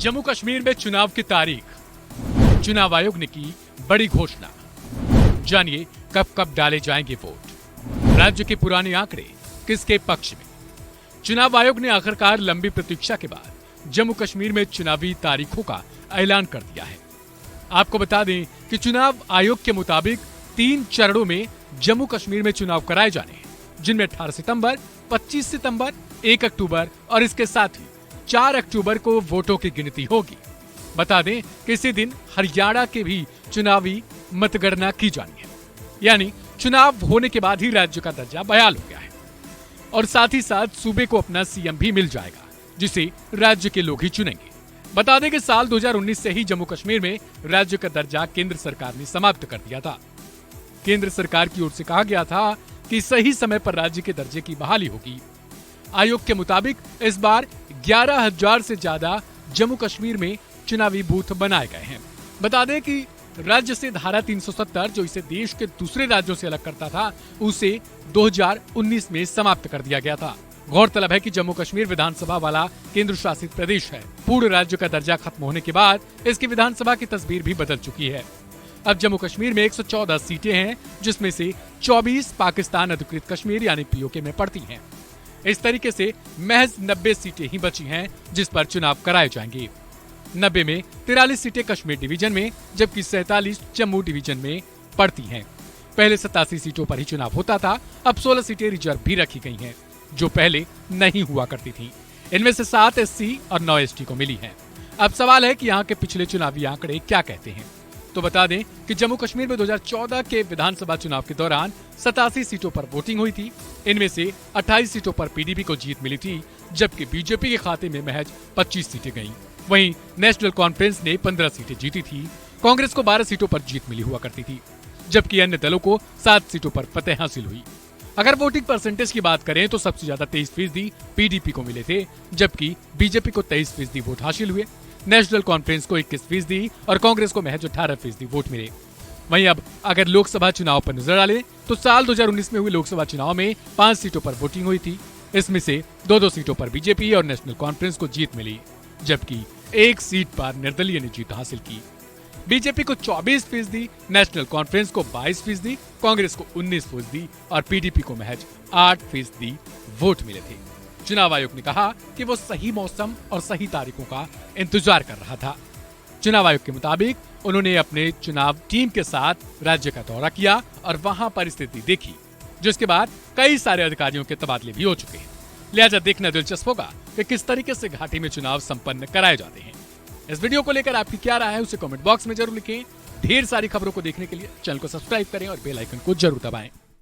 जम्मू कश्मीर में चुनाव की तारीख, चुनाव आयोग ने की बड़ी घोषणा। जानिए कब कब डाले जाएंगे वोट, राज्य के पुराने आंकड़े किसके पक्ष में। चुनाव आयोग ने आखिरकार लंबी प्रतीक्षा के बाद जम्मू कश्मीर में चुनावी तारीखों का ऐलान कर दिया है। आपको बता दें कि चुनाव आयोग के मुताबिक 3 चरणों में जम्मू कश्मीर में चुनाव कराए जाने हैं, जिनमें 18 सितंबर, 25 सितंबर, 1 अक्टूबर और इसके साथ ही 4 अक्टूबर को वोटों की गिनती होगी। बता दें कि इसी दिन हरियाणा के भी चुनावी मतगणना की जानी है, यानी चुनाव होने के बाद ही राज्य का दर्जा बहाल हो गया है और साथ ही साथ सूबे को अपना सीएम भी मिल जाएगा, जिसे राज्य के लोग ही चुनेंगे। बता दें कि साल 2019 से ही जम्मू कश्मीर में राज्य का दर्जा केंद्र सरकार ने समाप्त कर दिया था। केंद्र सरकार की ओर से कहा गया था कि सही समय पर राज्य के दर्जे की बहाली होगी। आयोग के मुताबिक इस बार 11,000 से ज्यादा जम्मू कश्मीर में चुनावी बूथ बनाए गए हैं। बता दें कि राज्य से धारा 370 जो इसे देश के दूसरे राज्यों से अलग करता था, उसे 2019 में समाप्त कर दिया गया था। गौरतलब है कि जम्मू कश्मीर विधानसभा वाला केंद्र शासित प्रदेश है। पूर्ण राज्य का दर्जा खत्म होने के बाद इसकी विधानसभा की तस्वीर भी बदल चुकी है। अब जम्मू कश्मीर में 114 सीटें हैं, जिसमें से 24 पाकिस्तान अधिकृत कश्मीर यानी पीओके में पड़ती हैं। इस तरीके से महज 90 सीटें ही बची हैं जिस पर चुनाव कराए जाएंगे। 90 में 43 सीटें कश्मीर डिवीजन में, जबकि 47 जम्मू डिवीजन में पड़ती हैं। पहले 87 सीटों पर ही चुनाव होता था, अब 16 सीटें रिजर्व भी रखी गई हैं, जो पहले नहीं हुआ करती थी। इनमें से 7 एससी और 9 एसटी को मिली हैं। अब सवाल है कि यहाँ के पिछले चुनावी आंकड़े क्या कहते हैं। तो बता दें कि जम्मू कश्मीर में 2014 के विधानसभा चुनाव के दौरान 87 सीटों पर वोटिंग हुई थी। इनमें से 28 सीटों पर पीडीपी को जीत मिली थी, जबकि बीजेपी के खाते में महज 25 सीटें गईं। वहीं नेशनल कॉन्फ्रेंस ने 15 सीटें जीती थी। कांग्रेस को 12 सीटों पर जीत मिली हुआ करती थी, जबकि अन्य दलों को 7 सीटों पर फतेह हासिल हुई। अगर वोटिंग परसेंटेज की बात करें तो सबसे ज्यादा 23% पीडीपी को मिले थे, जबकि बीजेपी को 23% वोट हासिल हुए। नेशनल कॉन्फ्रेंस को 21% और कांग्रेस को महज 18% वोट मिले। वहीं अब अगर लोकसभा चुनाव पर नजर डालें तो साल 2019 में हुए लोकसभा चुनाव में 5 सीटों पर वोटिंग हुई थी। इसमें से 2-2 सीटों पर बीजेपी और नेशनल कॉन्फ्रेंस को जीत मिली, जबकि 1 सीट पर निर्दलीय ने जीत हासिल की। बीजेपी को 24%, नेशनल कॉन्फ्रेंस को 22%, कांग्रेस को 19% और पीडीपी को महज 8% वोट मिले थे। चुनाव आयोग ने कहा कि वो सही मौसम और सही तारीखों का इंतजार कर रहा था। चुनाव आयोग के मुताबिक उन्होंने अपने चुनाव टीम के साथ राज्य का दौरा किया और वहां परिस्थिति देखी, जिसके बाद कई सारे अधिकारियों के तबादले भी हो चुके हैं। लिहाजा देखना दिलचस्प होगा कि किस तरीके से घाटी में चुनाव संपन्न कराए जाते हैं। इस वीडियो को लेकर आपकी क्या राय है उसे कमेंट बॉक्स में जरूर लिखें। ढेर सारी खबरों को देखने के लिए चैनल को सब्सक्राइब करें और बेल आइकन को जरूर दबाएं।